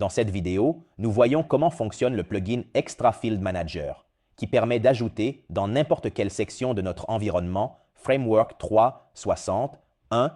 Dans cette vidéo, nous voyons comment fonctionne le plugin Extra Field Manager, qui permet d'ajouter dans n'importe quelle section de notre environnement Framework 3.60.1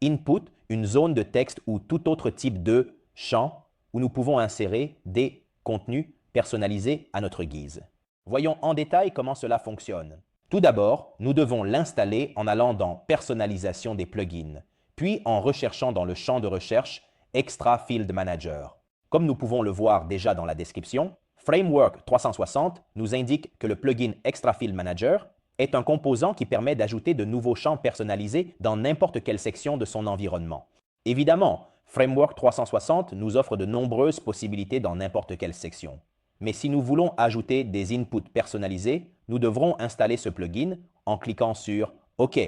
Input, une zone de texte ou tout autre type de champ où nous pouvons insérer des contenus personnalisés à notre guise. Voyons en détail comment cela fonctionne. Tout d'abord, nous devons l'installer en allant dans Personnalisation des plugins, puis en recherchant dans le champ de recherche Extra Field Manager. Comme nous pouvons le voir déjà dans la description, Framework 360 nous indique que le plugin Extra Field Manager est un composant qui permet d'ajouter de nouveaux champs personnalisés dans n'importe quelle section de son environnement. Évidemment, Framework 360 nous offre de nombreuses possibilités dans n'importe quelle section. Mais si nous voulons ajouter des inputs personnalisés, nous devrons installer ce plugin en cliquant sur OK.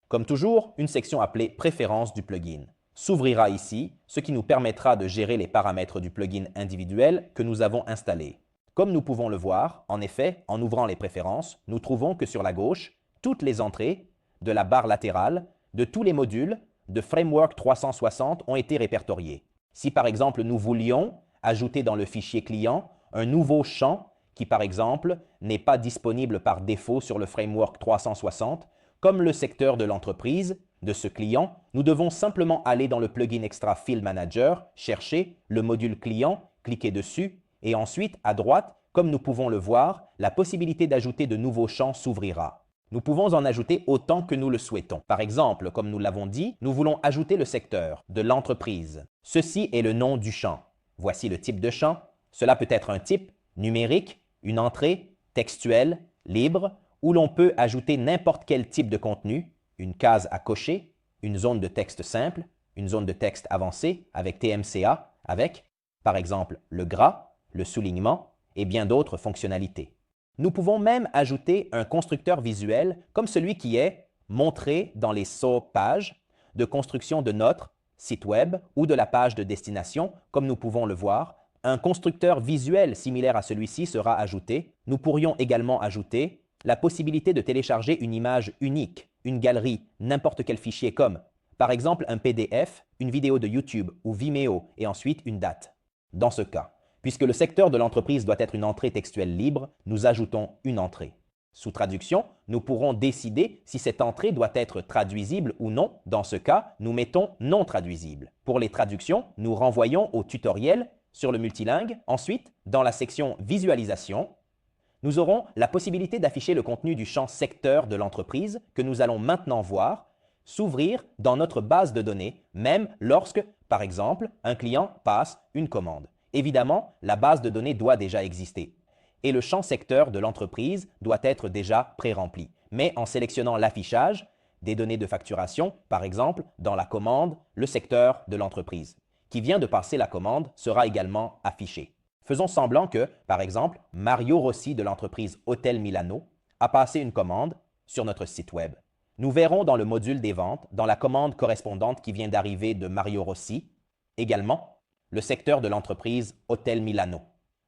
Comme toujours, une section appelée Préférences du plugin s'ouvrira ici, ce qui nous permettra de gérer les paramètres du plugin individuel que nous avons installé. Comme nous pouvons le voir, en effet, en ouvrant les préférences, nous trouvons que sur la gauche, toutes les entrées de la barre latérale de tous les modules de Framework 360 ont été répertoriées. Si par exemple nous voulions ajouter dans le fichier client un nouveau champ qui par exemple n'est pas disponible par défaut sur le Framework 360, comme le secteur de l'entreprise de ce client, nous devons simplement aller dans le plugin Extra Field Manager, chercher le module client, cliquer dessus et ensuite à droite, comme nous pouvons le voir, la possibilité d'ajouter de nouveaux champs s'ouvrira. Nous pouvons en ajouter autant que nous le souhaitons. Par exemple, comme nous l'avons dit, nous voulons ajouter le secteur de l'entreprise. Ceci est le nom du champ. Voici le type de champ. Cela peut être un type numérique, une entrée, textuelle, libre, où l'on peut ajouter n'importe quel type de contenu, une case à cocher, une zone de texte simple, une zone de texte avancée avec TMCA, avec, par exemple, le gras, le soulignement et bien d'autres fonctionnalités. Nous pouvons même ajouter un constructeur visuel comme celui qui est montré dans les pages de construction de notre site web ou de la page de destination, comme nous pouvons le voir. Un constructeur visuel similaire à celui-ci sera ajouté. Nous pourrions également ajouter la possibilité de télécharger une image unique, une galerie, n'importe quel fichier comme, par exemple, un PDF, une vidéo de YouTube ou Vimeo et ensuite une date. Dans ce cas, puisque le secteur de l'entreprise doit être une entrée textuelle libre, nous ajoutons une entrée. Sous traduction, nous pourrons décider si cette entrée doit être traduisible ou non. Dans ce cas, nous mettons non traduisible. Pour les traductions, nous renvoyons au tutoriel sur le multilingue. Ensuite, dans la section Visualisation, nous aurons la possibilité d'afficher le contenu du champ secteur de l'entreprise que nous allons maintenant voir s'ouvrir dans notre base de données, même lorsque, par exemple, un client passe une commande. Évidemment, la base de données doit déjà exister et le champ secteur de l'entreprise doit être déjà pré-rempli. Mais en sélectionnant l'affichage des données de facturation, par exemple, dans la commande, le secteur de l'entreprise qui vient de passer la commande sera également affiché. Faisons semblant que, par exemple, Mario Rossi de l'entreprise Hôtel Milano a passé une commande sur notre site web. Nous verrons dans le module des ventes, dans la commande correspondante qui vient d'arriver de Mario Rossi, également le secteur de l'entreprise Hôtel Milano.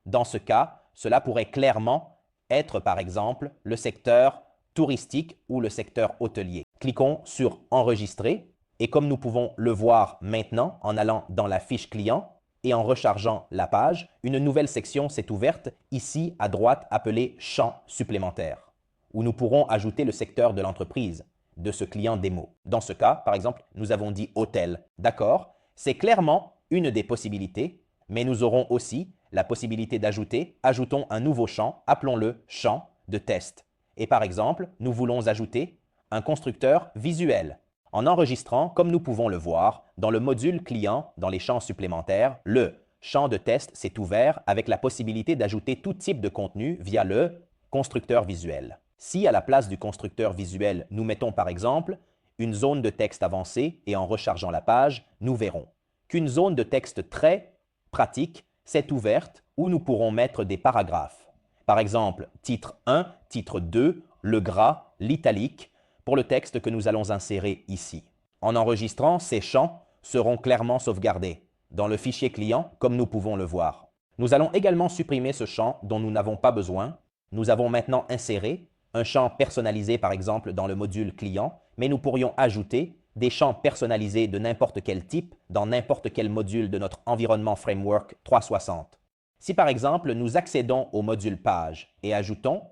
Dans ce cas, cela pourrait clairement être par exemple le secteur touristique ou le secteur hôtelier. Cliquons sur Enregistrer et comme nous pouvons le voir maintenant en allant dans la fiche client et en rechargeant la page, une nouvelle section s'est ouverte ici à droite appelée Champs supplémentaires où nous pourrons ajouter le secteur de l'entreprise de ce client démo. Dans ce cas, par exemple, nous avons dit hôtel. D'accord, c'est clairement une des possibilités, mais nous aurons aussi la possibilité d'ajouter, ajoutons un nouveau champ, appelons-le champ de test. Et par exemple, nous voulons ajouter un constructeur visuel. En enregistrant, comme nous pouvons le voir, dans le module client, dans les champs supplémentaires, le champ de test s'est ouvert avec la possibilité d'ajouter tout type de contenu via le constructeur visuel. Si à la place du constructeur visuel, nous mettons par exemple une zone de texte avancée et en rechargeant la page, nous verrons qu'une zone de texte très pratique s'est ouverte où nous pourrons mettre des paragraphes. Par exemple, titre 1, titre 2, le gras, l'italique, pour le texte que nous allons insérer ici. En enregistrant, ces champs seront clairement sauvegardés dans le fichier client comme nous pouvons le voir. Nous allons également supprimer ce champ dont nous n'avons pas besoin. Nous avons maintenant inséré un champ personnalisé par exemple dans le module client, mais nous pourrions ajouter des champs personnalisés de n'importe quel type dans n'importe quel module de notre environnement Framework 360. Si par exemple nous accédons au module Page et ajoutons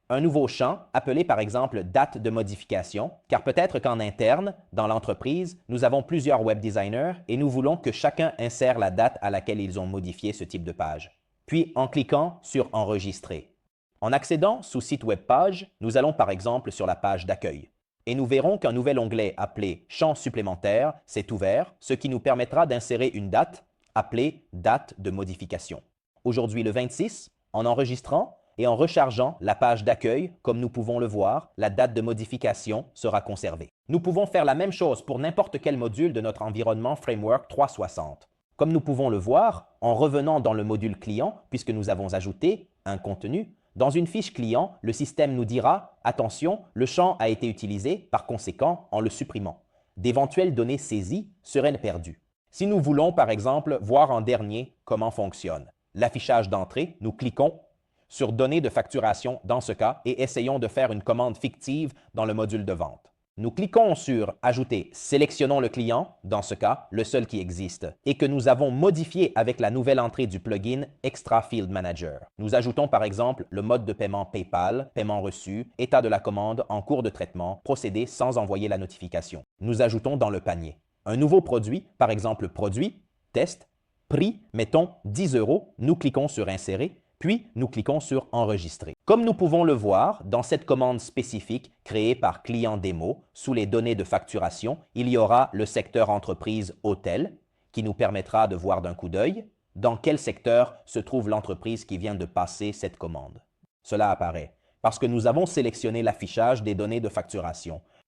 un nouveau champ appelé par exemple date de modification, car peut-être qu'en interne, dans l'entreprise, nous avons plusieurs web designers et nous voulons que chacun insère la date à laquelle ils ont modifié ce type de page. Puis en cliquant sur Enregistrer. En accédant sous Site web page, nous allons par exemple sur la page d'accueil. Et nous verrons qu'un nouvel onglet appelé Champs supplémentaires s'est ouvert, ce qui nous permettra d'insérer une date appelée Date de modification. Aujourd'hui le 26, en enregistrant et en rechargeant la page d'accueil, comme nous pouvons le voir, la date de modification sera conservée. Nous pouvons faire la même chose pour n'importe quel module de notre environnement Framework 360. Comme nous pouvons le voir, en revenant dans le module client, puisque nous avons ajouté un contenu, dans une fiche client, le système nous dira « Attention, le champ a été utilisé, par conséquent, en le supprimant. D'éventuelles données saisies seraient perdues. » Si nous voulons, par exemple, voir en dernier comment fonctionne l'affichage d'entrée, nous cliquons sur « Données de facturation » dans ce cas et essayons de faire une commande fictive dans le module de vente. Nous cliquons sur « Ajouter », sélectionnons le client, dans ce cas, le seul qui existe, et que nous avons modifié avec la nouvelle entrée du plugin Extra Field Manager. Nous ajoutons par exemple le mode de paiement PayPal, paiement reçu, état de la commande en cours de traitement, procéder sans envoyer la notification. Nous ajoutons dans le panier un nouveau produit, par exemple produit, test, prix, mettons 10 €, nous cliquons sur Insérer, puis nous cliquons sur Enregistrer. Comme nous pouvons le voir, dans cette commande spécifique créée par Client Démo, sous les données de facturation, il y aura le secteur entreprise hôtel, qui nous permettra de voir d'un coup d'œil dans quel secteur se trouve l'entreprise qui vient de passer cette commande. Cela apparaît parce que nous avons sélectionné l'affichage des données de facturation.